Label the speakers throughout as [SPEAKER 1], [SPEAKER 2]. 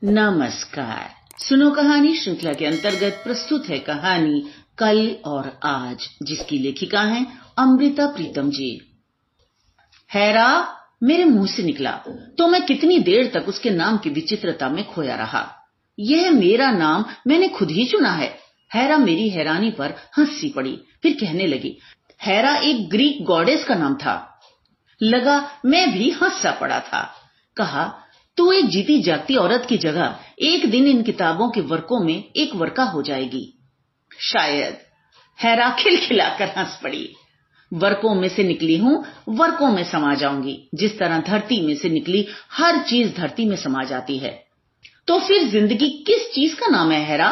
[SPEAKER 1] नमस्कार। सुनो कहानी श्रृंखला के अंतर्गत प्रस्तुत है कहानी कल और आज, जिसकी लेखिका हैं अमृता प्रीतम जी। हैरा मेरे मुंह से निकला तो मैं कितनी देर तक उसके नाम की विचित्रता में खोया रहा। यह मेरा नाम मैंने खुद ही चुना है। हैरा मेरी हैरानी पर हंसी पड़ी, फिर कहने लगी, हैरा एक ग्रीक गॉडेस का नाम था। लगा मैं भी हंसा पड़ा था। कहा, तू एक जीती जागती औरत की जगह एक दिन इन किताबों के वर्कों में एक वर्का हो जाएगी। शायद। हैरा खिलखिलाकर हंस पड़ी। वर्कों में से निकली हूं, वर्कों में समा जाऊंगी। जिस तरह धरती में से निकली हर चीज धरती में समा जाती है। तो फिर जिंदगी किस चीज का नाम है हैरा?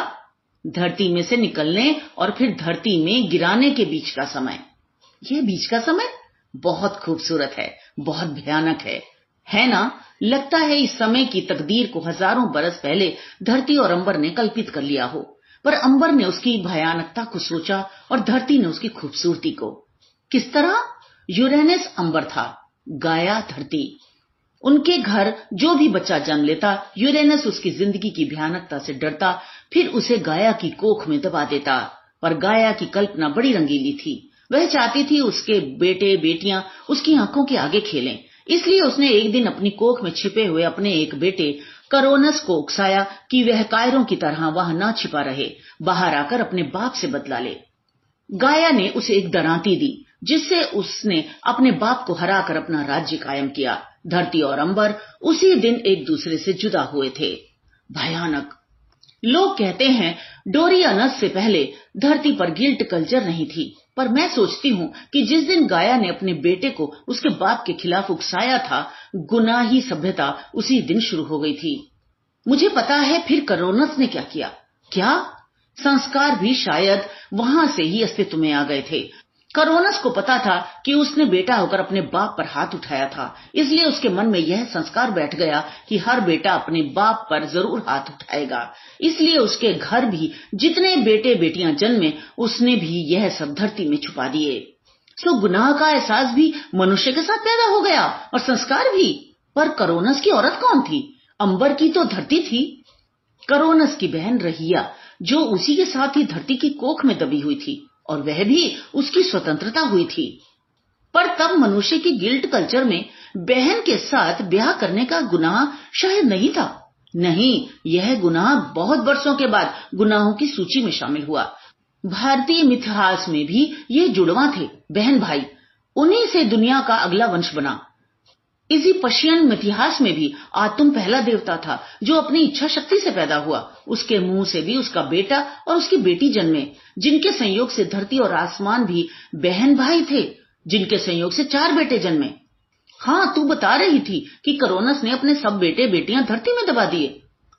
[SPEAKER 1] धरती में से निकलने और फिर धरती में गिराने के बीच का समय। यह बीच का समय बहुत खूबसूरत है, बहुत भयानक है ना? लगता है इस समय की तकदीर को हजारों बरस पहले धरती और अंबर ने कल्पित कर लिया हो, पर अंबर ने उसकी भयानकता को सोचा और धरती ने उसकी खूबसूरती को। किस तरह? यूरेनस अंबर था, गाया धरती। उनके घर जो भी बच्चा जन्म लेता, यूरेनस उसकी जिंदगी की भयानकता से डरता, फिर उसे गाया की कोख में दबा देता। पर गाया की कल्पना बड़ी रंगीली थी। वह चाहती थी उसके बेटे बेटियां उसकी आंखों के आगे खेलें। इसलिए उसने एक दिन अपनी कोख में छिपे हुए अपने एक बेटे करोनस को उकसाया कि वह कायरों की तरह वहां ना छिपा रहे, बाहर आकर अपने बाप से बदला ले। गाया ने उसे एक दरांती दी, जिससे उसने अपने बाप को हराकर अपना राज्य कायम किया। धरती और अंबर उसी दिन एक दूसरे से जुदा हुए थे। भयानक। लोग कहते हैं डोरियानस से पहले धरती पर गिल्ट कल्चर नहीं थी, पर मैं सोचती हूं कि जिस दिन गाया ने अपने बेटे को उसके बाप के खिलाफ उकसाया था, गुनाही सभ्यता उसी दिन शुरू हो गई थी। मुझे पता है फिर करोनस ने क्या किया। क्या? संस्कार भी शायद वहां से ही अस्तित्व में आ गए थे। करोनस को पता था कि उसने बेटा होकर अपने बाप पर हाथ उठाया था, इसलिए उसके मन में यह संस्कार बैठ गया कि हर बेटा अपने बाप पर जरूर हाथ उठाएगा। इसलिए उसके घर भी जितने बेटे बेटियां जन्मे, उसने भी यह सब धरती में छुपा दिए। सो गुनाह का एहसास भी मनुष्य के साथ पैदा हो गया और संस्कार भी। पर करोनस की औरत कौन थी? अंबर की तो धरती थी। करोनस की बहन रहिया, जो उसी के साथ ही धरती की कोख में दबी हुई थी, और वह भी उसकी स्वतंत्रता हुई थी। पर तब मनुष्य की गिल्ट कल्चर में बहन के साथ ब्याह करने का गुनाह शायद नहीं था। नहीं, यह गुनाह बहुत वर्षों के बाद गुनाहों की सूची में शामिल हुआ। भारतीय मिथहास में भी ये जुड़वा थे, बहन भाई। उन्हीं से दुनिया का अगला वंश बना। इजिप्शियन मिथहास में भी आतुम पहला देवता था, जो अपनी इच्छा शक्ति से पैदा हुआ। उसके मुंह से भी उसका बेटा और उसकी बेटी जन्मे, जिनके संयोग से धरती और आसमान भी बहन भाई थे, जिनके संयोग से 4 बेटे जन्मे। हाँ, तू बता रही थी कि करोनस ने अपने सब बेटे बेटियां धरती में दबा दिए।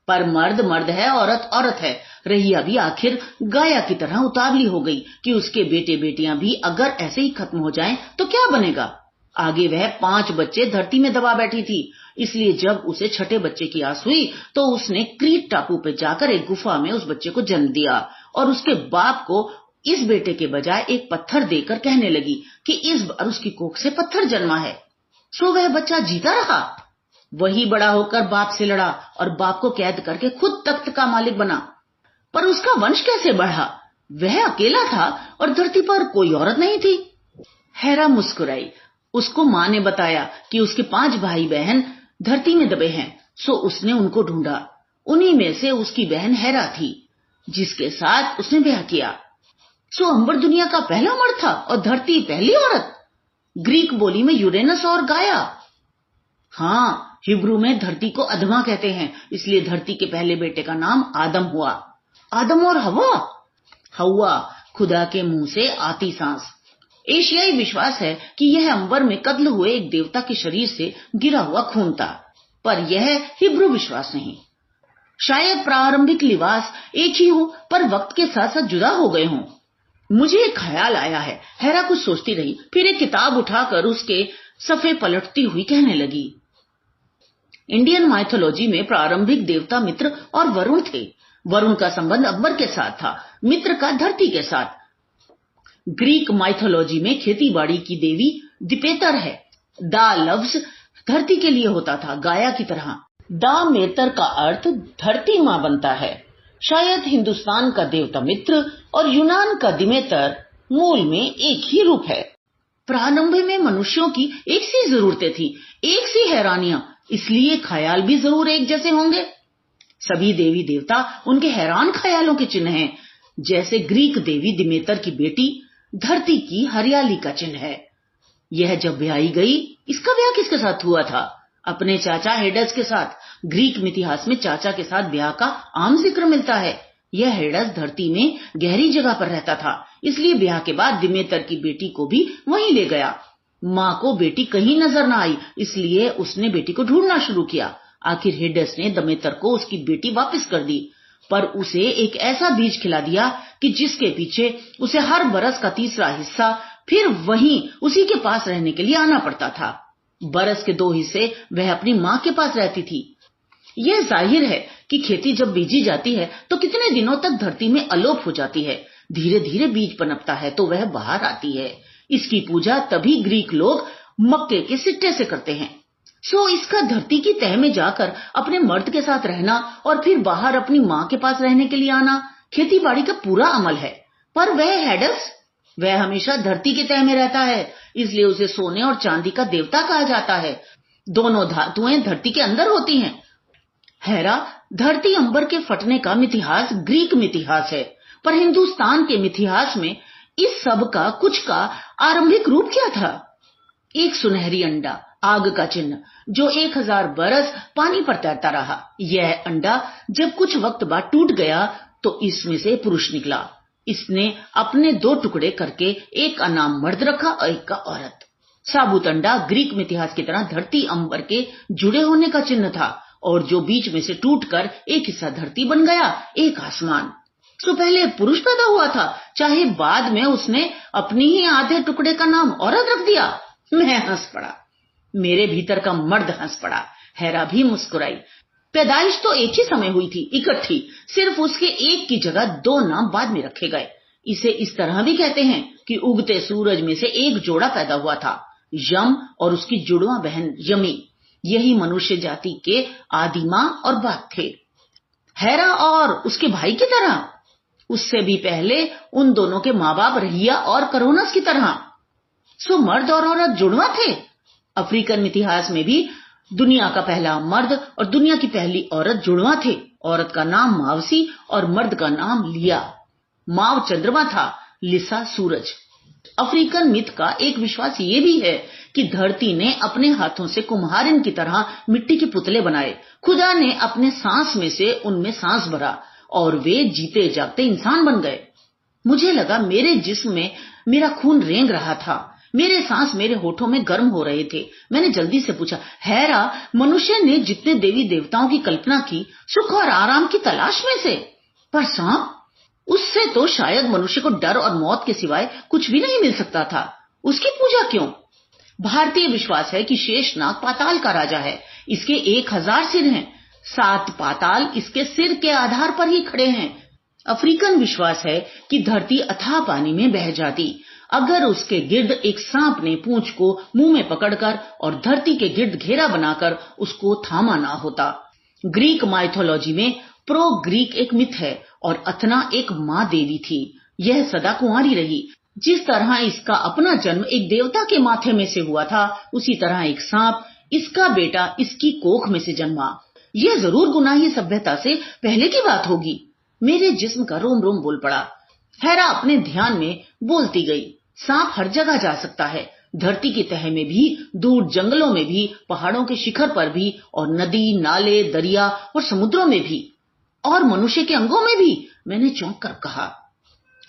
[SPEAKER 1] पर मर्द मर्द है, औरत औरत है। रहिया भी आखिर गाया की तरह उतावली हो गई कि उसके बेटे बेटियां भी अगर ऐसे ही खत्म हो जाएं तो क्या बनेगा। आगे वह 5 बच्चे धरती में दबा बैठी थी। इसलिए जब उसे छठे बच्चे की आस हुई तो उसने क्रीट टापू पे जाकर एक गुफा में उस बच्चे को जन्म दिया और उसके बाप को इस बेटे के बजाय एक पत्थर देकर कहने लगी कि इस बार उसकी कोख से पत्थर जन्मा है। सो वह बच्चा जीता रहा। वही बड़ा होकर बाप से लड़ा और बाप को कैद करके खुद तख्त का मालिक बना। पर उसका वंश कैसे बढ़ा? वह अकेला था और धरती पर कोई औरत नहीं थी। हैरा मुस्कुराई। उसको माँ ने बताया कि उसके 5 भाई बहन धरती में दबे हैं, सो उसने उनको ढूंढा। उन्हीं में से उसकी बहन हैरा थी, जिसके साथ उसने ब्याह किया। सो अंबर दुनिया का पहला मर्द था और धरती पहली औरत। ग्रीक बोली में यूरेनस और गाया। हाँ, हिब्रू में धरती को अधमा कहते हैं, इसलिए धरती के पहले बेटे का नाम आदम हुआ। आदम और हवा। हवा खुदा के मुंह से आती सांस। एशियाई विश्वास है कि यह अंबर में कत्ल हुए एक देवता के शरीर से गिरा हुआ खून था, पर यह हिब्रू विश्वास नहीं। शायद प्रारंभिक लिबास एक ही हो, पर वक्त के साथ साथ जुदा हो गए हों। मुझे एक ख्याल आया है। हैरा कुछ सोचती रही, फिर एक किताब उठाकर उसके सफ़े पलटती हुई कहने लगी, इंडियन माइथोलॉजी में प्रारंभिक देवता मित्र और वरुण थे। वरुण का संबंध अंबर के साथ था, मित्र का धरती के साथ। ग्रीक माइथोलॉजी में खेतीबाड़ी की देवी दिपेतर है। दा लफ्ज धरती के लिए होता था, गाया की तरह। दामेतर का अर्थ धरती माँ बनता है। शायद हिंदुस्तान का देवता मित्र और यूनान का दिमेतर मूल में एक ही रूप है। प्रारंभ में मनुष्यों की एक सी जरूरतें थी, एक सी हैरानियां, इसलिए ख्याल भी जरूर एक जैसे होंगे। सभी देवी देवता उनके हैरान ख्यालों के चिन्ह हैं। जैसे ग्रीक देवी दिमेतर की बेटी धरती की हरियाली का चिन्ह है। यह जब ब्याही गई, इसका ब्याह किसके साथ हुआ था? अपने चाचा हेडस के साथ। ग्रीक इतिहास में चाचा के साथ ब्याह का आम जिक्र मिलता है। यह हेडस धरती में गहरी जगह पर रहता था, इसलिए ब्याह के बाद दिमेतर की बेटी को भी वहीं ले गया। माँ को बेटी कहीं नजर न आई, इसलिए उसने बेटी को ढूंढना शुरू किया। आखिर हेडस ने दिमेतर को उसकी बेटी वापस कर दी, पर उसे एक ऐसा बीज खिला दिया कि जिसके पीछे उसे हर बरस का तीसरा हिस्सा फिर वहीं उसी के पास रहने के लिए आना पड़ता था। बरस के 2 हिस्से वह अपनी माँ के पास रहती थी। यह जाहिर है कि खेती जब बीजी जाती है तो कितने दिनों तक धरती में अलोप हो जाती है। धीरे धीरे बीज पनपता है तो वह बाहर आती है। इसकी पूजा तभी ग्रीक लोग मक्के के सिट्टे से करते हैं। सो इसका धरती की तह में जाकर अपने मर्द के साथ रहना और फिर बाहर अपनी माँ के पास रहने के लिए आना खेती बाड़ी का पूरा अमल है। पर वह हेडस, वह हमेशा धरती की तह में रहता है, इसलिए उसे सोने और चांदी का देवता कहा जाता है। दोनों धातुएं धरती के अंदर होती हैं। हेरा धरती अंबर के फटने का मिथिहास ग्रीक मिथिहास है, पर हिंदुस्तान के मिथिहास में इस सब का कुछ का आरंभिक रूप क्या था? एक सुनहरी अंडा, आग का चिन्ह, जो 1000 बरस पानी पर तैरता रहा। यह अंडा जब कुछ वक्त बाद टूट गया तो इसमें से पुरुष निकला। इसने अपने 2 टुकड़े करके एक का नाम मर्द रखा और एक का औरत। साबुत अंडा ग्रीक मिथिहास की तरह धरती अंबर के जुड़े होने का चिन्ह था, और जो बीच में से टूटकर एक हिस्सा धरती बन गया, एक आसमान। तो पहले पुरुष पैदा हुआ था, चाहे बाद में उसने अपनी ही आधे टुकड़े का नाम औरत रख दिया। मैं हंस पड़ा, मेरे भीतर का मर्द हंस पड़ा। हेरा भी मुस्कुराई। पैदाइश तो एक ही समय हुई थी, इकट्ठी, सिर्फ उसके एक की जगह 2 नाम बाद में रखे गए। इसे इस तरह भी कहते हैं कि उगते सूरज में से एक जोड़ा पैदा हुआ था, यम और उसकी जुड़वा बहन यमी। यही मनुष्य जाति के आदि माँ और बाप थे। हेरा और उसके भाई की तरह, उससे भी पहले उन दोनों के माँ बाप रहिया और करोनस की तरह। सो मर्द और औरत जुड़वा थे। अफ्रीकन इतिहास में भी दुनिया का पहला मर्द और दुनिया की पहली औरत जुड़वा थे। औरत का नाम मावसी और मर्द का नाम लिया। माव चंद्रमा था, लिसा सूरज। अफ्रीकन मिथ का एक विश्वास ये भी है कि धरती ने अपने हाथों से कुम्हारिन की तरह मिट्टी के पुतले बनाए। खुदा ने अपने सांस में से उनमें सांस भरा और वे जीते जागते इंसान बन गए। मुझे लगा मेरे जिस्म में मेरा खून रेंग रहा था, मेरे सांस मेरे होठों में गर्म हो रहे थे। मैंने जल्दी से पूछा, हेरा, मनुष्य ने जितने देवी देवताओं की कल्पना की, सुख और आराम की तलाश में से, पर सांप, उससे तो शायद मनुष्य को डर और मौत के सिवाय कुछ भी नहीं मिल सकता था। उसकी पूजा क्यों? भारतीय विश्वास है कि शेषनाग पाताल का राजा है। इसके 1000 सिर हैं। 7 पाताल इसके सिर के आधार पर ही खड़े हैं। अफ्रीकन विश्वास है कि धरती अथाह पानी में बह जाती अगर उसके गिर्द एक सांप ने पूंछ को मुंह में पकड़कर और धरती के गिर्द घेरा बनाकर उसको थामा ना होता। ग्रीक माइथोलॉजी में प्रो ग्रीक एक मिथ है और अथना एक माँ देवी थी। यह सदा कुंवारी रही। जिस तरह इसका अपना जन्म एक देवता के माथे में से हुआ था, उसी तरह एक सांप, इसका बेटा, इसकी कोख में से जन्मा। यह जरूर गुनाही सभ्यता से पहले की बात होगी। मेरे जिस्म का रोम रोम बोल पड़ा। हेरा अपने ध्यान में बोलती गई, सांप हर जगह जा सकता है, धरती की तह में भी, दूर जंगलों में भी, पहाड़ों के शिखर पर भी, और नदी, नाले, दरिया और समुद्रों में भी, और मनुष्य के अंगों में भी। मैंने चौंक कर कहा।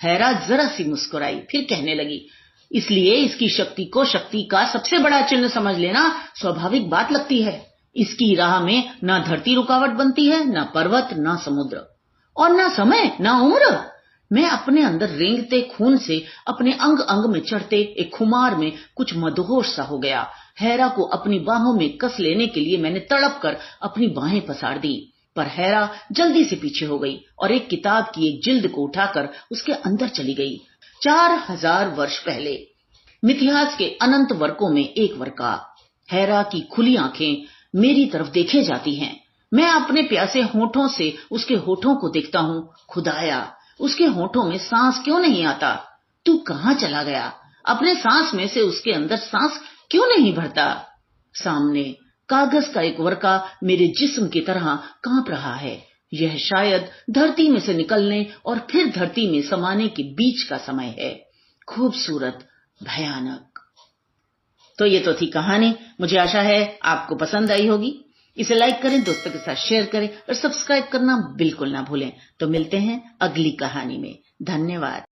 [SPEAKER 1] हेरा जरा सी मुस्कुराई, फिर कहने लगी, इसलिए इसकी शक्ति को शक्ति का सबसे बड़ा चिन्ह समझ लेना स्वाभाविक बात लगती है। इसकी राह में ना धरती रुकावट बनती है, ना पर्वत, ना समुद्र, और ना समय, ना उम्र। मैं अपने अंदर रेंगते खून से अपने अंग अंग में चढ़ते एक खुमार में कुछ मदहोश सा हो गया। हेरा को अपनी बाहों में कस लेने के लिए मैंने तड़प कर अपनी बाहें पसार दी, पर हेरा जल्दी से पीछे हो गई और एक किताब की एक जिल्द को उठाकर उसके अंदर चली गई। 4000 वर्ष पहले, मिथिहास के अनंत वर्कों में एक वर्का। हेरा की खुली आंखें मेरी तरफ देखे जाती हैं। मैं अपने प्यासे होठों से उसके होठों को देखता हूं। खुदाया, उसके होठों में सांस क्यों नहीं आता? तू कहां चला गया? अपने सांस में से उसके अंदर सांस क्यों नहीं भरता? सामने कागज का एक वर्का मेरे जिस्म की तरह कांप रहा है। यह शायद धरती में से निकलने और फिर धरती में समाने के बीच का समय है। खूबसूरत, भयानक। तो ये तो थी कहानी। मुझे आशा है आपको पसंद आई होगी। इसे लाइक करें, दोस्तों के साथ शेयर करें और सब्सक्राइब करना बिल्कुल ना भूलें। तो मिलते हैं अगली कहानी में। धन्यवाद।